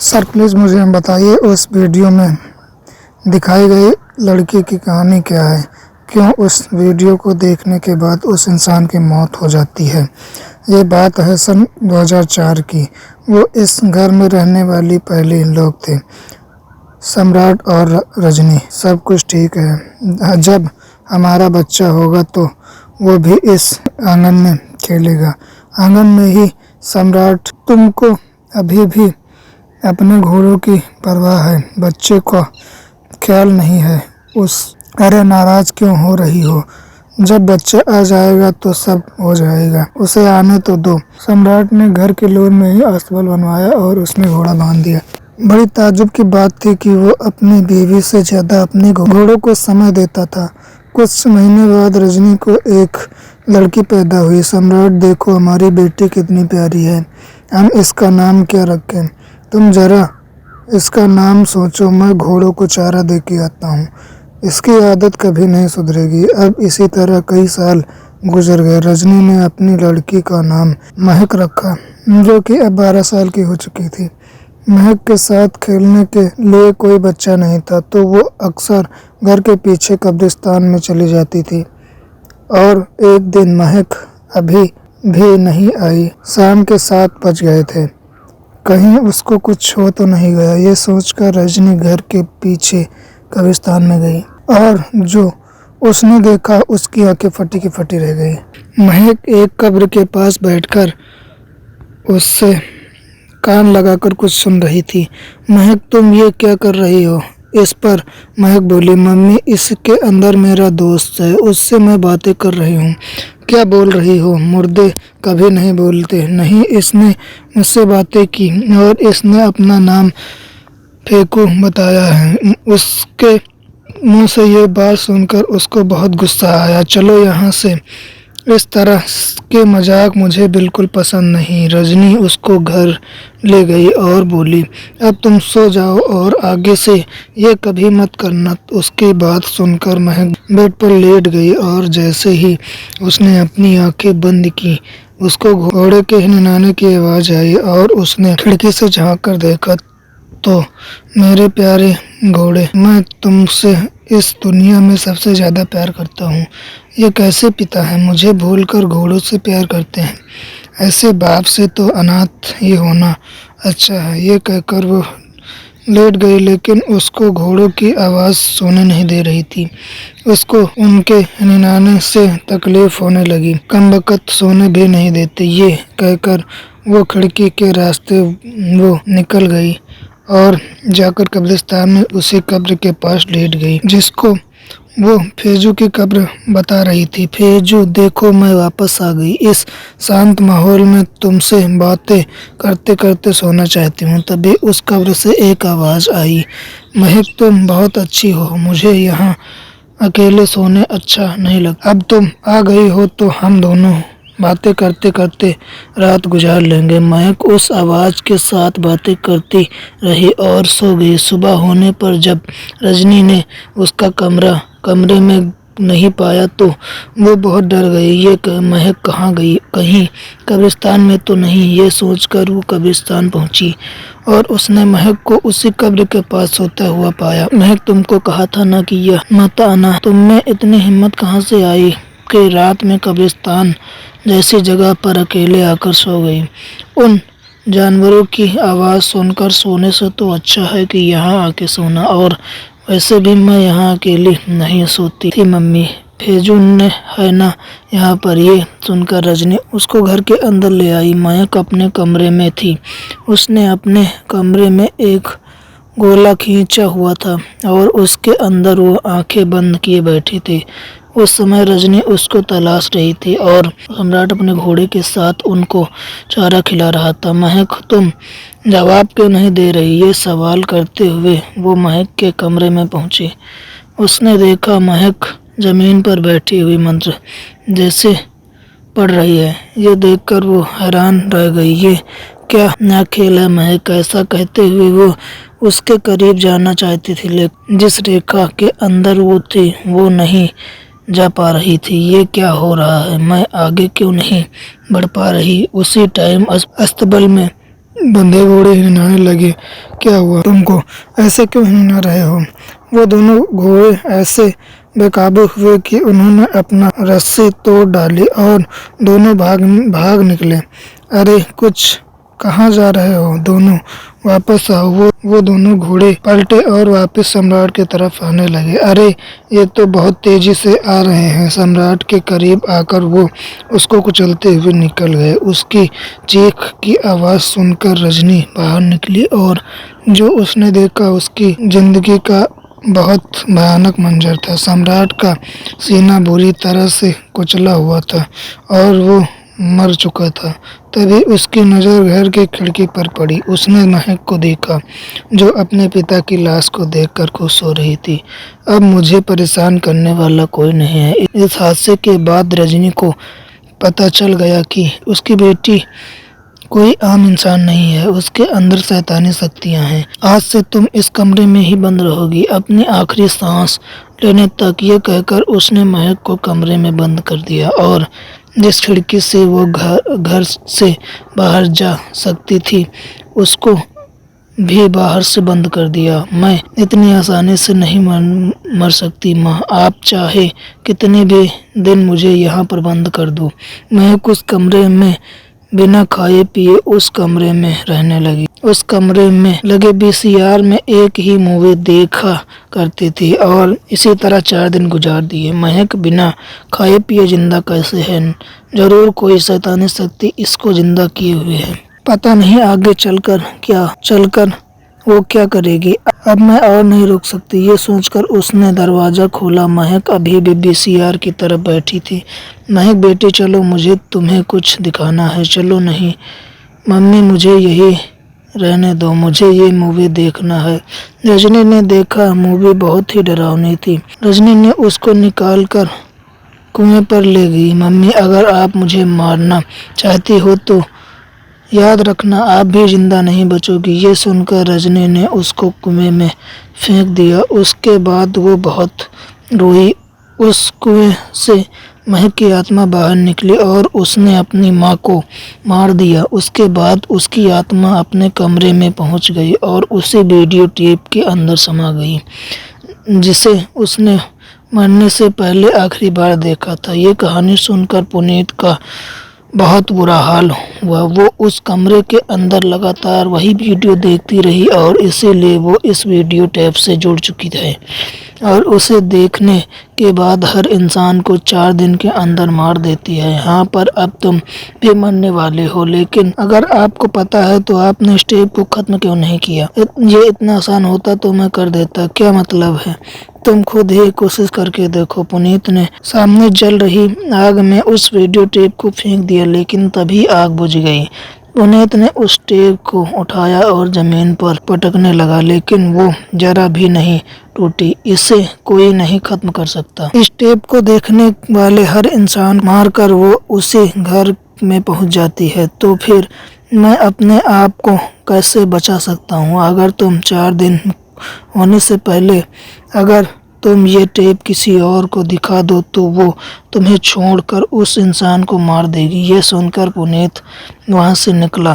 Sir please मुझे बताइए उस वीडियो में दिखाई गई लड़की की कहानी क्या है? क्यों उस वीडियो को देखने के बाद उस इंसान की मौत हो जाती है? ये बात है सन 2004 की। वो इस घर में रहने वाली पहले लोग थे, सम्राट और रजनी। सब कुछ ठीक है। जब हमारा बच्चा होगा तो वो भी इस आंगन में खेलेगा। आंगन में ही। सम्राट, तुमको अभी भी अपने घोड़ों की परवाह है, बच्चे का ख्याल नहीं है। अरे नाराज क्यों हो रही हो? जब बच्चा आ जाएगा तो सब हो जाएगा, उसे आने तो दो। सम्राट ने घर के लोन में ही अस्तबल बनवाया और उसमें घोड़ा बांध दिया। बड़ी ताज्जुब की बात थी कि वो अपनी बीवी से ज्यादा अपने घोड़ों को समय देता था। कुछ महीने बाद रजनी को एक लड़की पैदा हुई। सम्राट, देखो हमारी बेटी कितनी प्यारी है, हम इसका नाम क्या रखें? तुम जरा इसका नाम सोचो, मैं घोड़ों को चारा दे के आता हूँ। इसकी आदत कभी नहीं सुधरेगी। अब इसी तरह कई साल गुजर गए। रजनी ने अपनी लड़की का नाम महक रखा, जो कि अब 12 साल की हो चुकी थी। महक के साथ खेलने के लिए कोई बच्चा नहीं था, तो वो अक्सर घर के पीछे कब्रिस्तान में चली जाती थी। और एक दिन महक अभी भी नहीं आई। शाम के 7 बज गए थे। कहीं उसको कुछ हो तो नहीं गया, ये सोचकर रजनी घर के पीछे कब्रिस्तान में गई और जो उसने देखा उसकी आंखें फटी की फटी रह गई। महक एक कब्र के पास बैठकर उससे कान लगाकर कुछ सुन रही थी। महक, तुम ये क्या कर रही हो? इस पर महक बोली, मम्मी, इसके अंदर मेरा दोस्त है, उससे मैं बातें कर रही हूँ। क्या बोल रही हो? मुर्दे कभी नहीं बोलते। नहीं, इसने मुझसे बातें की और इसने अपना नाम फेकू बताया है। उसके मुंह से ये बात सुनकर उसको बहुत गुस्सा आया। चलो यहाँ से। इस तरह के मजाक मुझे बिल्कुल पसंद नहीं। रजनी उसको घर ले गई और बोली, अब तुम सो जाओ और आगे से ये कभी मत करना। उसकी बात सुनकर महक बेड पर लेट गई और जैसे ही उसने अपनी आंखें बंद की, उसको घोड़े के हिनहाने की आवाज़ आई और उसने खिड़की से झांक कर देखा तो, मेरे प्यारे घोड़े, मैं तुमसे इस दुनिया में सबसे ज़्यादा प्यार करता हूँ। ये कैसे पिता है मुझे भूलकर घोड़ों से प्यार करते हैं? ऐसे बाप से तो अनाथ ही होना अच्छा है। ये कहकर वो लेट गई, लेकिन उसको घोड़ों की आवाज़ सोने नहीं दे रही थी। उसको उनके निनाने से तकलीफ होने लगी। कमबख्त सोने भी नहीं देते। ये कहकर वो खिड़की के रास्ते वो निकल गई और जाकर कब्रिस्तान में उसी कब्र के पास लेट गई जिसको वो फेजू की कब्र बता रही थी। फेजू, देखो मैं वापस आ गई। इस शांत माहौल में तुमसे बातें करते करते सोना चाहती हूँ। तभी उस कब्र से एक आवाज़ आई, महक, तुम बहुत अच्छी हो, मुझे यहाँ अकेले सोने अच्छा नहीं लगता। अब तुम आ गई हो तो हम दोनों बातें करते करते रात गुजार लेंगे। महक उस आवाज़ के साथ बातें करती रही और सो गई। सुबह होने पर जब रजनी ने उसका कमरे में नहीं पाया तो वो बहुत डर गई। ये महक कहाँ गई? कहीं कब्रिस्तान में तो नहीं? ये सोचकर वो कब्रिस्तान पहुंची और उसने महक को उसी कब्र के पास सोता हुआ पाया। महक, तुमको कहा था ना कि यह मत आना। तुम में इतनी हिम्मत कहाँ से आई कि रात में कब्रिस्तान जैसी जगह पर अकेले आकर सो गई? उन जानवरों की आवाज़ सुनकर सोने से तो अच्छा है कि यहाँ आके सोना, और वैसे भी मैं यहाँ अकेली नहीं सोती थी मम्मी, फेजू ने है ना यहाँ पर। ये सुनकर रजनी उसको घर के अंदर ले आई। महक अपने कमरे में थी। उसने अपने कमरे में एक गोला खींचा हुआ था और उसके अंदर वो आंखें बंद किए बैठी थी। उस समय रजनी उसको तलाश रही थी और सम्राट अपने घोड़े के साथ उनको चारा खिला रहा था। महक, तुम जवाब क्यों नहीं दे रही? ये सवाल करते हुए वो महक के कमरे में पहुंची। उसने देखा महक जमीन पर बैठी हुई मंत्र जैसे पढ़ रही है। ये देखकर वो हैरान रह गई। ये क्या नया खेल है महक? ऐसा कहते हुए वो उसके करीब जाना चाहती थी, लेकिन जिस रेखा के अंदर वो थी वो नहीं जा पा रही थी। ये क्या हो रहा है? मैं आगे क्यों नहीं बढ़ पा रही? उसी टाइम अस्तबल में बंधे घोड़े हिनहाने लगे। क्या हुआ तुमको, ऐसे क्यों हिनहा रहे हो? वो दोनों घोड़े ऐसे बेकाबू हुए कि उन्होंने अपना रस्सी तोड़ डाली और दोनों भाग निकले। अरे कुछ कहाँ जा रहे हो दोनों, वापस आओ। वो दोनों घोड़े पलटे और वापस सम्राट की तरफ आने लगे। अरे ये तो बहुत तेजी से आ रहे हैं। सम्राट के करीब आकर वो उसको कुचलते हुए निकल गए। उसकी चीख की आवाज़ सुनकर रजनी बाहर निकली और जो उसने देखा उसकी जिंदगी का बहुत भयानक मंजर था। सम्राट का सीना बुरी तरह से कुचला हुआ था और वो मर चुका था। तभी उसकी नज़र घर की खिड़की पर पड़ी। उसने महक को देखा जो अपने पिता की लाश को देखकर खुश हो रही थी। अब मुझे परेशान करने वाला कोई नहीं है। इस हादसे के बाद रजनी को पता चल गया कि उसकी बेटी कोई आम इंसान नहीं है, उसके अंदर शैतानी शक्तियां हैं। आज से तुम इस कमरे में ही बंद रहोगी अपनी आखिरी सांस लेने तक। ये कहकर उसने महक को कमरे में बंद कर दिया और जिस खिड़की से वो घर से बाहर जा सकती थी उसको भी बाहर से बंद कर दिया। मैं इतनी आसानी से नहीं मर सकती माँ, आप चाहे कितने भी दिन मुझे यहाँ पर बंद कर दो। महक उस कमरे में बिना खाए पिए उस कमरे में रहने लगी। उस कमरे में लगे वीसीआर में एक ही मूवी देखा करती थी और इसी तरह 4 दिन गुजार दिए। महक बिना खाए पिए जिंदा कैसे है? जरूर कोई शैतानी शक्ति इसको जिंदा किए हुए है। पता नहीं आगे चलकर वो क्या करेगी। अब मैं और नहीं रुक सकती। ये सोचकर उसने दरवाज़ा खोला। महक अभी भी वीसीआर की तरफ बैठी थी। महक बेटी चलो, मुझे तुम्हें कुछ दिखाना है। चलो। नहीं मम्मी, मुझे यही रहने दो, मुझे ये मूवी देखना है। रजनी ने देखा मूवी बहुत ही डरावनी थी। रजनी ने उसको निकाल कर कुएं पर ले गई। मम्मी, अगर आप मुझे मारना चाहती हो तो याद रखना आप भी जिंदा नहीं बचोगी। ये सुनकर रजनी ने उसको कुएं में फेंक दिया। उसके बाद वो बहुत रोई। उस कुएं से महक की आत्मा बाहर निकली और उसने अपनी माँ को मार दिया। उसके बाद उसकी आत्मा अपने कमरे में पहुंच गई और उसी वीडियो टेप के अंदर समा गई जिसे उसने मरने से पहले आखिरी बार देखा था। ये कहानी सुनकर पुनीत का बहुत बुरा हाल हुआ। वो उस कमरे के अंदर लगातार वही वीडियो देखती रही और इसीलिए वो इस वीडियो टेप से जुड़ चुकी है और उसे देखने के बाद हर इंसान को 4 दिन के अंदर मार देती है। यहाँ पर अब तुम भी मरने वाले हो, लेकिन अगर आपको पता है तो आपने इस टेप को ख़त्म क्यों नहीं किया? ये इतना आसान होता तो मैं कर देता। क्या मतलब है? तुम खुद ही कोशिश करके देखो। पुनीत ने सामने जल रही आग में उस वीडियो टेप को फेंक दिया, लेकिन तभी आग बुझ गई। पुनीत ने उस टेप को उठाया और जमीन पर पटकने लगा, लेकिन वो जरा भी नहीं टूटी। इसे कोई नहीं खत्म कर सकता। इस टेप को देखने वाले हर इंसान मारकर वो उसी घर में पहुंच जाती है। तो फिर मैं अपने आप को कैसे बचा सकता हूँ? अगर तुम 4 दिन होने से पहले अगर तुम ये टेप किसी और को दिखा दो तो वो तुम्हें छोड़कर उस इंसान को मार देगी। ये सुनकर पुनीत वहाँ से निकला।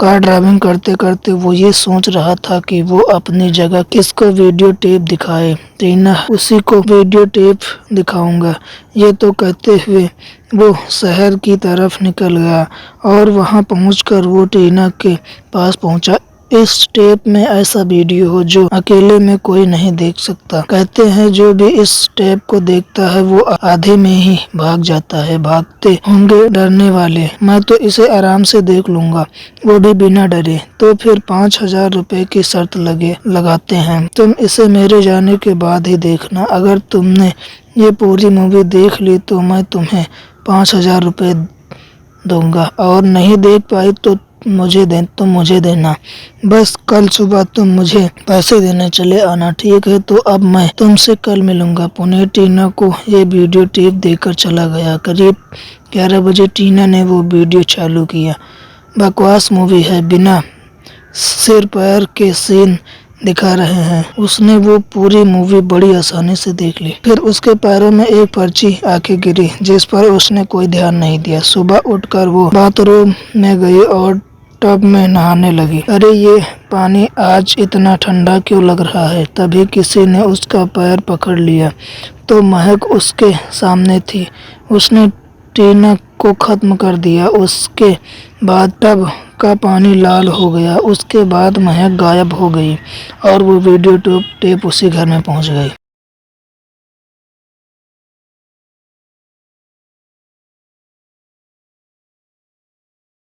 कार ड्राइविंग करते करते वो ये सोच रहा था कि वो अपनी जगह किसको वीडियो टेप दिखाए। टीना, उसी को वीडियो टेप दिखाऊंगा। ये तो कहते हुए वो शहर की तरफ निकल गया और वहाँ पहुँचकर वो टीना के पास पहुँचा। इस टेप में ऐसा वीडियो हो जो अकेले में कोई नहीं देख सकता। कहते हैं जो भी इस टेप को देखता है वो आधे में ही भाग जाता है। भागते होंगे डरने वाले, मैं तो इसे आराम से देख लूंगा, वो भी बिना डरे। तो फिर 5,000 रुपए की शर्त लगाते हैं। तुम इसे मेरे जाने के बाद ही देखना। अगर तुमने ये पूरी मूवी देख ली तो मैं तुम्हें 5,000 रुपए दूंगा और नहीं देख पाई तो मुझे देना। बस कल सुबह तुम मुझे पैसे देने चले आना, ठीक है? तो अब मैं तुमसे कल मिलूंगा। पुनीत टीना को ये वीडियो टेप देकर चला गया। करीब 11 बजे टीना ने वो वीडियो चालू किया। बकवास मूवी है, बिना सिर पैर के सीन दिखा रहे हैं। उसने वो पूरी मूवी बड़ी आसानी से देख ली। फिर उसके पैरों में एक पर्ची आके गिरी जिस पर उसने कोई ध्यान नहीं दिया। सुबह उठकर वो बाथरूम में गई और टब में नहाने लगी। अरे ये पानी आज इतना ठंडा क्यों लग रहा है। तभी किसी ने उसका पैर पकड़ लिया तो महक उसके सामने थी। उसने टीना को खत्म कर दिया। उसके बाद टब का पानी लाल हो गया। उसके बाद महक गायब हो गई और वो वीडियो टेप उसी घर में पहुंच गई।